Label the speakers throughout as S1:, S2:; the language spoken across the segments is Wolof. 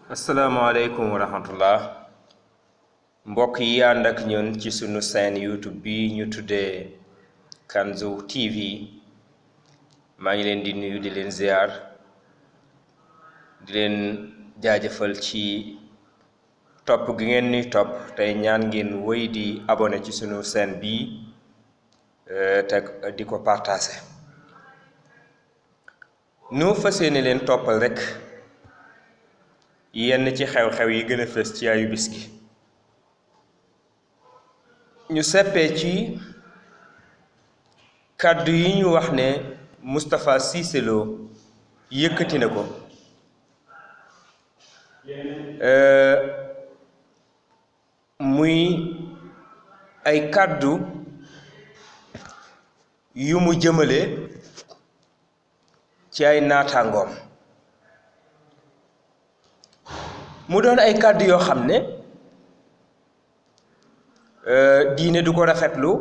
S1: asalaamaaleykum wa rahmatullah mbokk yi ànd ak ñun ci sunu chaîne YouTube bi ñu tuddee Kanzu TV maa ngi leen di nuyu di leen ziar di leen jaajëfal ci topp gi ngeen ni topp tey ñaan ngeen wéy di abonné ci sunu chaîne bi te di ko partagé nu fas yéene leen toppal rek yenn ci xew-xew yi gën a fës ci ayu bis gi ñu seppee ci kàddu yi ñu wax ne Moustapha Cissé Lo yëkkati na ko muy ay kàddu yu mu jëmale ci ay naataangoom mu doon ay kàddu yoo xam ne diine du ko rafetlu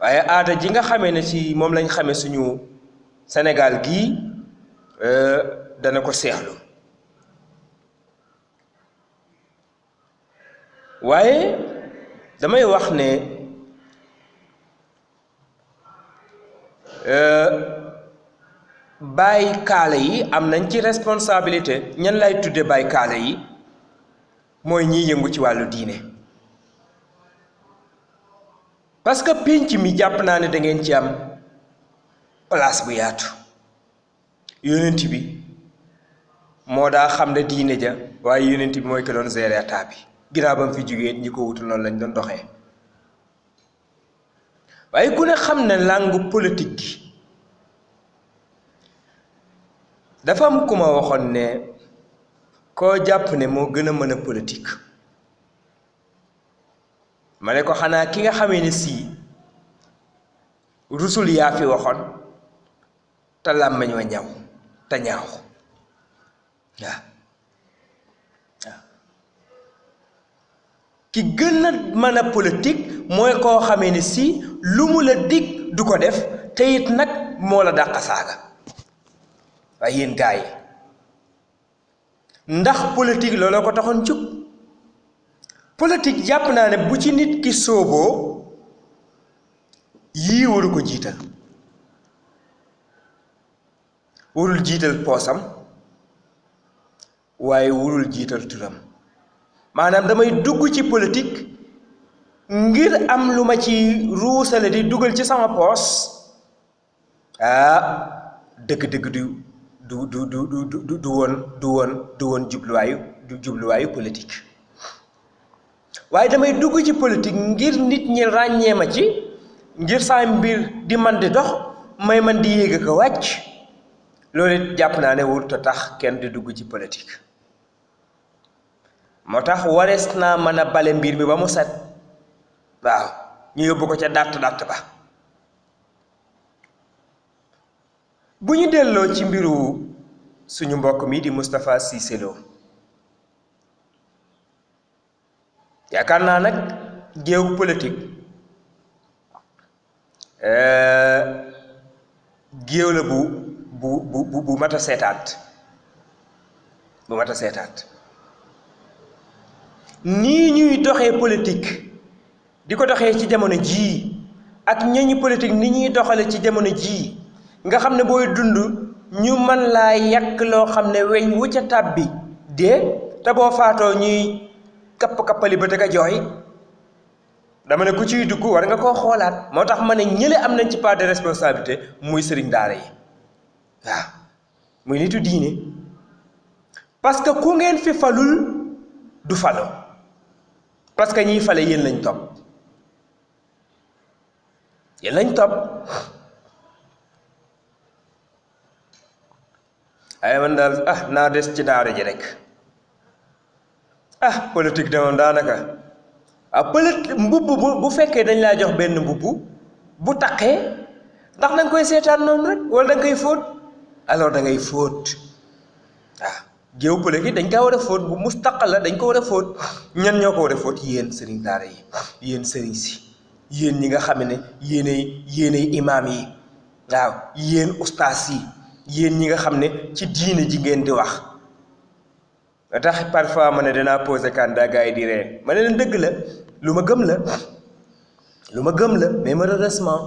S1: waaye aada ji nga xamee ne ci moom lañ xamee suñu Sénégal gii dana ko seexlu waaye damay wax ne baay kaale yi am nañ ci responsabilité ñan lay tudde baay kaale yi mooy ñiy yëngu ci wàllu diine parce que pénc mi jàpp naa ne da ngeen ci am place bu yaatu yonent bi moo daa xam ne diine ja waaye yonent bi mooy ko doon gérer état bi ginnaaw ba mu fi jógee ñi ko wutu noonu lañ doon doxee waaye ku ne xam ne langue politique gi dafa am ku ma waxoon ne koo jàpp ne moo gën a mën a politique ma ne ko xanaa ki nga xamee ne sii rusul yaa fi waxoon te làmmiñ wa ñaw te ñaaw waaw ki gën a mën a politique mooy koo xamee ne sii lu mu la dig du ko def te it nag moo la dàq saaga waaye yéen gars yi ndax politique looloo ko taxoon jóg politique jàpp naa ne bu ci nit ki sóoboo yii waru ko jiital warul jiital poosam waaye warul jiital turam maanaam damay dugg ci politique ngir am lu ma ci ruusale di dugal ci sama poos dëgg-dëgg du woon jubluwaayu politique waaye damay dugg ci politique ngir nit ñi ràññee ma ci ngir saa mbir di man di dox may man di yéeg ak a wàcc loolu it jàpp naa ne warut a tax kenn di dugg ci politique moo tax warees naa mën a bale mbir mi ba mu set waaw ñu yóbbu ko ca dàtt ba bu ñu delloo ci mbiru suñu mbokk mi di Moustapha Cissé Lo yaakaar naa nag géewu politique géew la bu mat a seetaat nii ñuy doxee politique di ko doxee ci jamono jii ak ñañu politique ni ñuy doxale ci jamono jii nga xam ne booy dund ñu mën laa yàq loo xam ne weñ wu ca tàbbi dee te boo faatoo ñuy kapp-kappali ba tëgg a jooy dama ne ku ciy dugg war nga koo xoolaat moo tax ma ne ñële am nañ ci part de responsabilité muy sëriñ daara yi waaw muy nitu diine parce que ku ngeen fi falul du falo parce que ñiy fale yéen lañ topp ay man daal naa des ci daara ji rek politique de moom daanaka politique mbubb bu fekkee dañ laa jox benn mbubb bu taqee ndax da nga koy seetaan noonu rek wala da nga koy fóot alors da ngay fóot géew politique dañ kaa war a fóot bu mustaqal la dañ ko war a fóot ñan ñoo ko war a fóot yéen sëriñ daara yi yéen sëriñ si yéen ñi nga xam ne yéenay imaam yi waaw yéen ustaas yi yéen ñi nga xam ne ci diine ji ngeen di wax nga tax parfois ma ne danaa posé candidat gars yi di ree ma ne leen dëgg la lu ma gëm la mais malheureusement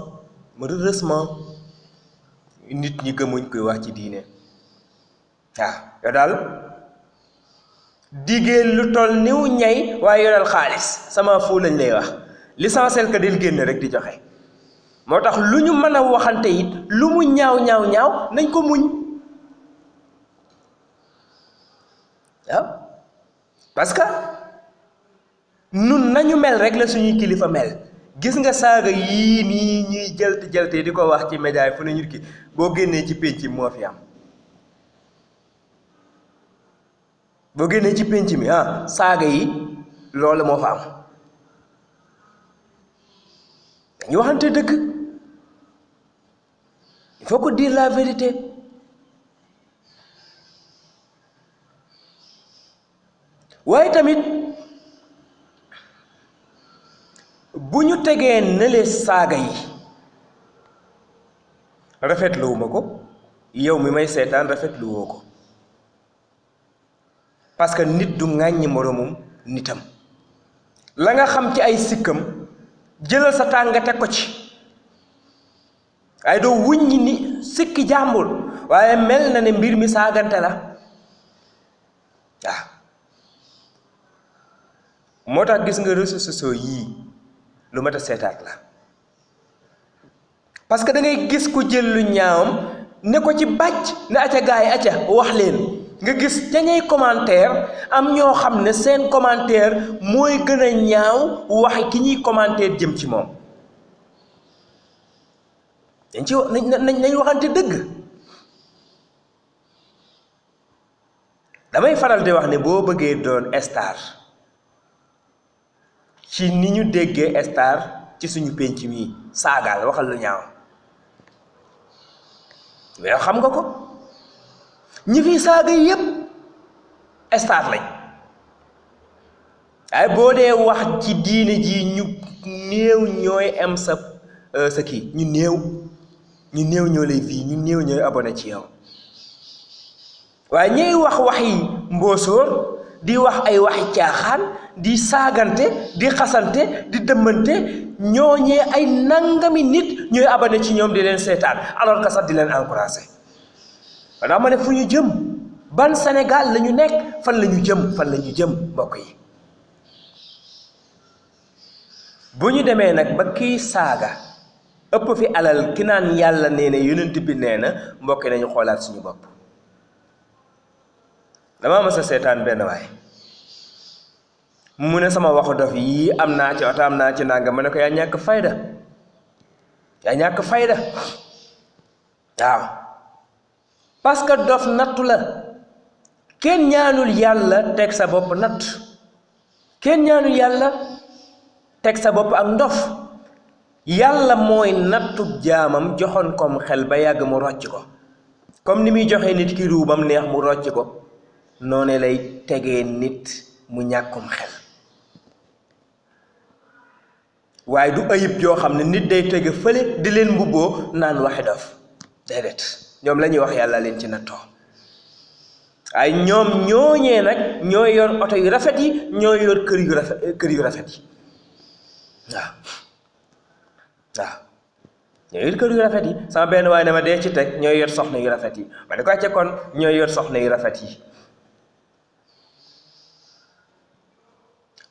S1: nit ñi gëmuñ koy wax ci diine waaw yow daal diggee lu toll niw ñay waaye yoral xaalis sama fu lañ lay wax l'essentiel que del génn rek di joxe moo tax lu ñu mën a waxante it lu mu ñaaw nañ ko muñ waaw parce que nun nañu mel rek la suñuy kilifa mel gis nga saaga yii nii ñuy jëlte di ko wax ci média yi fu ne ñu ki boo génnee ci pénc mi moo fi am boo génnee ci pénc mi saaga yi loolu moo fa am dañu waxante dëgg il faut que dire la vérité waaye tamit bu ñu tegee nële saaga yi rafetluwuma ko yow mi may seetaan rafetluwoo ko parce que nit du ŋàññi moroomum nitam la nga xam ci ay sikkam jëlal sa tàng nga teg ko ci waaye doo wuññi ni sikki jàmbur waaye mel na ne mbir mi saagante la waaw moo tax gis nga réseaux sociaux yii lu mat a seetaat la parce que da ngay gis ku jël lu ñaawam ne ko ci bàcc ne acca gaay yi acca wax leen nga gis ca ñay commentaire am ñoo xam ne seen commentaire mooy gën a ñaaw waxi ki ñuy commentaire jëm ci moom dañ ci nañ waxante dëgg damay faral di wax ne boo bëggee doon star ci ni ñu déggee star ci suñu penc mi saagaal waxal lu ñaaw mais xam nga ko ñi fi saaga yépp star lañ ay boo dee wax ci diine ji ñu néew ñooy am sa kii ñu néew ñoo lay vie ñu néew ñooy abonné ci yow waaye ñuy wax waxi mboosóor di wax ay waxi caaxaan di saagante di xasante di dëmmante ñooñee ay nangami nit ñooy abonné ci ñoom di leen seetaan alors que sax di leen encouragé maanaam ma ne fu ñu jëm ban Sénégal la ñu nekk fan la ñu jëm mbokk yi bu ñu demee nag ba kii saaga ëpp fi alal ki naan yàlla nee na yonent bi nee na mbokk yi nañu xoolaat suñu bopp dama mës a seetaan benn waay mu ne sama waxu dof yii am naa ci oto am naa ci nangam ma ne ko yaa ñàkk fayda waaw parce que dof nattu la kenn ñaanul yàlla teg sa bopp natt kenn ñaanul yàlla teg sa bopp ak ndof yàlla mooy nattub jaamam joxoon kom xel ba yàgg mu rocc ko comme ni muy joxee nit ki ruu bam neex mu rocc ko noone lay tegee nit mu ñàkkum xel waaye du ayib joo xam ne nit day tege fële di leen mbubboo naan waxi dof déedéet ñoom la ñuy wax yàlla leen ci nattoo ay ñoom ñooñee nag ñooy yor oto yu rafet yi ñooy yor kër yu rafet yi waaw ñooy yor kër yu rafet yi sama benn waaye ne ma dee ci teg ñooy yor soxna yu rafet yi ma ne ko acca kon ñooy yor soxna yu rafet yi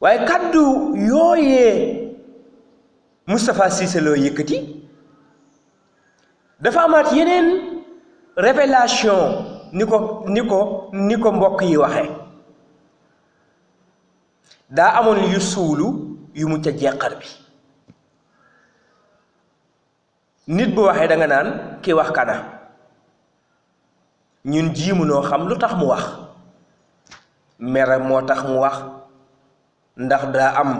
S1: waaye kaddu yooyee Moustapha Cissé Lo yëkkati dafa amaat yeneen révélation ni ko mbokk yi waxe daa amoon yu suulu yu mu ca jeqar bi nit bu waxee da nga naan ki wax kana ñun jiimunoo xam lu tax mu wax mere moo tax mu wax ndax daa am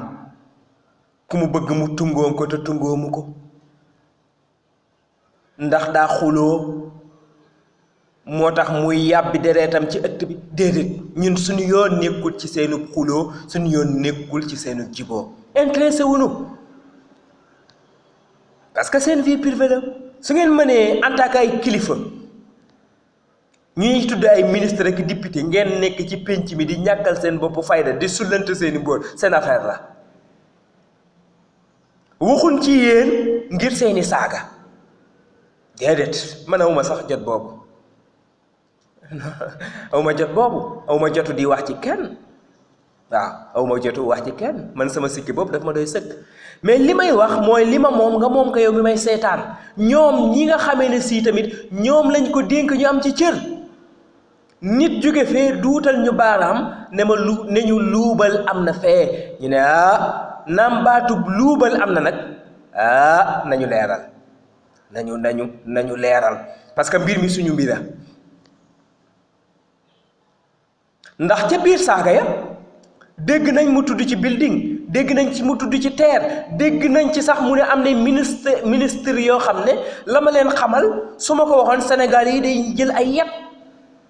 S1: ku mu bëgg mu tungoom ko te tungoomu ko ndax daa xuloo moo tax muy yàbbi deretam ci ëtt bi déedéet ñun suñu yoon nekkul ci seenu xuloo suñu yoon nekkul ci seenu jiboo intéressé wuñu parce que seen vie privée la su ngeen mënee en tant que ay kilifa ñuy tudd ay ministre ak député ngeen nekk ci pénc mi di ñàkkal seen bopp fayda di sullante seeni mbóor seen affaire la waxuñ ci yéen ngir seeni saaga déedéet man awma sax jot boobu awma jot boobu awma jotu di wax ci kenn waaw awma jotu wax ci kenn man sama sikki boobu daf ma doy sëkk mais li may wax mooy li ma moom nga moom ko yow mi may seetaan ñoom ñi nga xamee ne sii tamit ñoom lañ ko dénk ñu am ci cër nit jóge fee duutal ñu baaraam ne ne ñu luubal am na fee ñu ne naam baatub luubal am na nag nañu leeral nañu leeral parce que mbir mi suñu mbira ndax ca biir saaga ya dégg nañ mu tudd ci building dégg nañ ci mu tudd ci terre dégg nañ ci sax mu ne am na ministre yoo xam ne la ma leen xamal su ma ko waxoon Sénégal yi day jël ay yet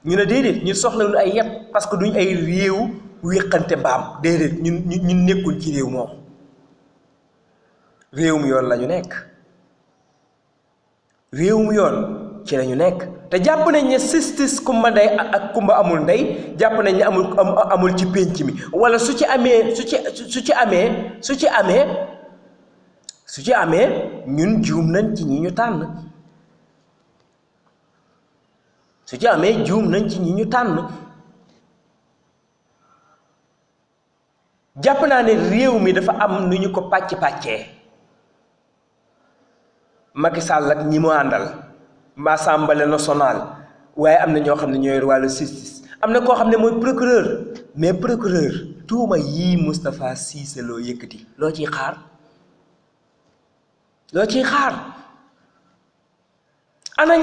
S1: ñu ne déedéet ñu soxlawul ay yet parce que duñ ay réew wéqante mbaam déedéet ñun nekkul ci réew moom réewum yoon la ñu nekk réewum yoon ci la ñu nekk te jàpp nañ ne justice kumba ndey ak kumba amul ndey jàpp nañ ne amul ci pénc mi wala su ci amee ñun juum nañ ci ñi ñu tànn su ci amee juum nañ ci ñi ñu tànn jàpp naa ne réew mi dafa am nu ñu ko pàcc-pàccee Macky Sall ak ñi mu àndal Assemblée nationale waaye am na ñoo xam ne ñoo yor wàllu justice am na koo xam ne mooy procureur mais procureur tuuma yii Moustapha Cissé Lo yëkkati loo ciy xaar ana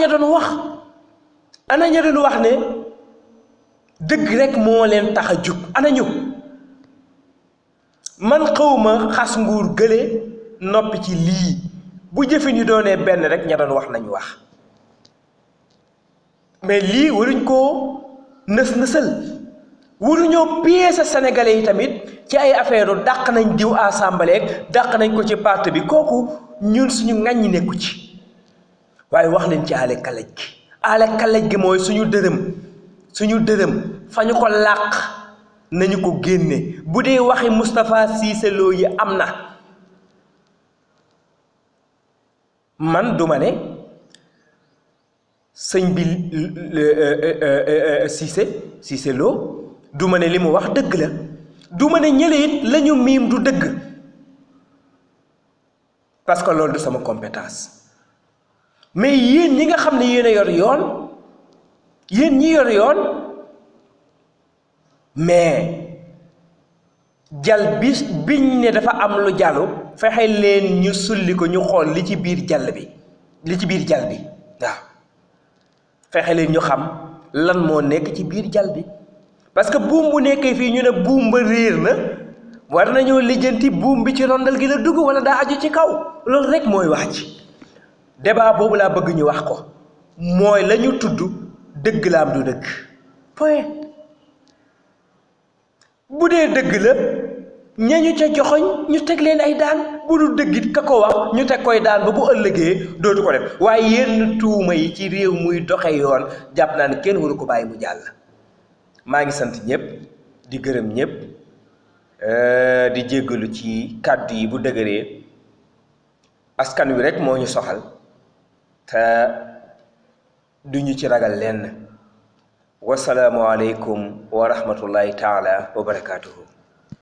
S1: ña doon wax ne dëgg rek moo leen tax a jug ana ñu man xawma xas nguur gële noppi ci lii bu jëfin yi doonee benn rek ña doon wax nañu wax mais lii waruñ koo nës-nësal waruñoo piéger sénégalais yi tamit ci ay affaire dàq nañ diw assemblée dàq nañ ko ci parti bi kooku ñun suñu ŋàññi nekku ci waaye wax leen ci aale kalaj gi mooy suñu dërëm fa ñu ko làq nañu ko génne bu dee waxi Moustapha Cissé Lo yi am na man duma ne sëñ bi Cissé Lo duma ne li mu wax dëgg la duma ne ñële it la ñu miim du dëgg parce que loolu du sama compétence mais yéen ñi nga xam ne yéen a yor yoon yéen ñi yor yoon mais jal biñ ne dafa am lu jàllu fexe leen ñu sulli ko ñu xool li ci biir jal bi waaw fexe leen ñu xam lan moo nekk ci biir jal bi parce que buum bu nekkee fii ñu ne buum ba réer na war nañoo lijjanti buum bi ci rondal gi la dugg wala daa aju ci kaw loolu rek mooy wax ci débat boobu laa bëgg ñu wax ko mooy la ñu tudd dëgg la am du dëgg point bu dee dëgg la ñañu ca joxoñ ñu teg leen ay daan bu dul dëggit ka ko wax ñu teg koy daan ba bu ëllëgee dootu ko def waaye yenn tuuma yi ci réew muy doxe yoon jàpp naa ne kenn waru ko bàyyi mu jàll maa ngi sant ñëpp di gërëm ñëpp di jéggalu ci kàddu yi bu dëgëree askan wi rek moo ñu soxal te duñu ci ragal lenn wasalaamu aleykum wa rahmatullahi taala wa barakaatuhu